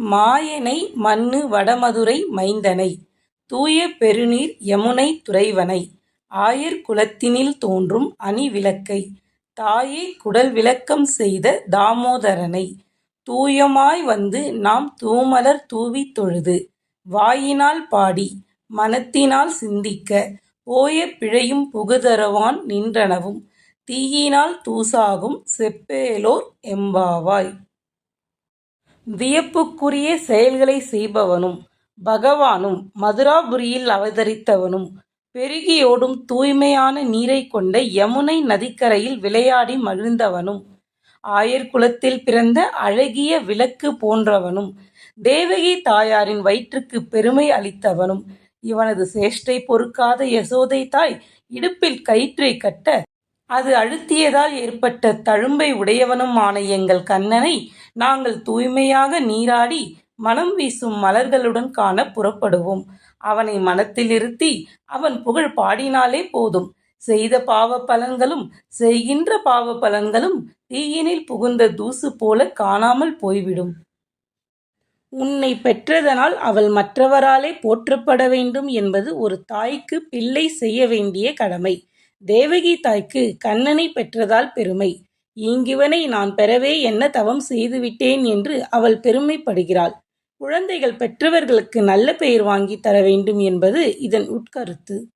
மாயனை மன்னு வடமதுரை மைந்தனை, தூய பெருநீர் யமுனை துறைவனை, ஆயர் குலத்தினில் தோன்றும் அணிவிளக்கை, தாயே குடல் விளக்கம் செய்த தாமோதரனை, தூயமாய் வந்து நாம் தூமலர் தூவித் தொழுது, வாயினால் பாடி மனத்தினால் சிந்திக்க, போய பிழையும் புகுதருவான் நின்றனவும், தீயினால் தூசாகும் செப்பேலோர் எம்பாவாய். வியப்புக்குரிய செயல்களைச் செய்பவனும் பகவானும் மதுராபுரியில் அவதரித்தவனும் பெருகியோடும் தூய்மையான நீரைக் கொண்ட யமுனை நதிக்கரையில் விளையாடி மகிழ்ந்தவனும், ஆயர் குலத்தில் பிறந்த அழகிய விளக்கு போன்றவனும், தேவகி தாயாரின் வயிற்றுக்குப் பெருமை அளித்தவனும், இவனது சேஷ்டை பொறுக்காத யசோதை தாய் இடுப்பில் கயிற்றைக் கட்ட அது அழுத்தியதால் ஏற்பட்ட தழும்பை உடையவனும் ஆன எங்கள் கண்ணனை நாங்கள் தூய்மையாக நீராடி மனம் வீசும் மலர்களுடன் காண புறப்படுவோம். அவனை மனத்தில் இருத்தி அவன் புகழ் பாடினாலே போதும். செய்த பாவ பலன்களும் செய்கின்ற பாவ பலன்களும் தீயினில் புகுந்த தூசு போல காணாமல் போய்விடும். உன்னை பெற்றதனால் அவள் மற்றவராலே போற்றப்பட வேண்டும் என்பது ஒரு தாய்க்கு பிள்ளை செய்ய வேண்டிய கடமை. தேவகி தாய்க்கு கண்ணனை பெற்றதால் பெருமை. ஈங்கிவனை நான் பெறவே என்ன தவம் செய்துவிட்டேன் என்று அவள் பெருமைப்படுகிறாள். குழந்தைகள் பெற்றவர்களுக்கு நல்ல பெயர் வாங்கி தர வேண்டும் என்பது இதன் உட்கருத்து.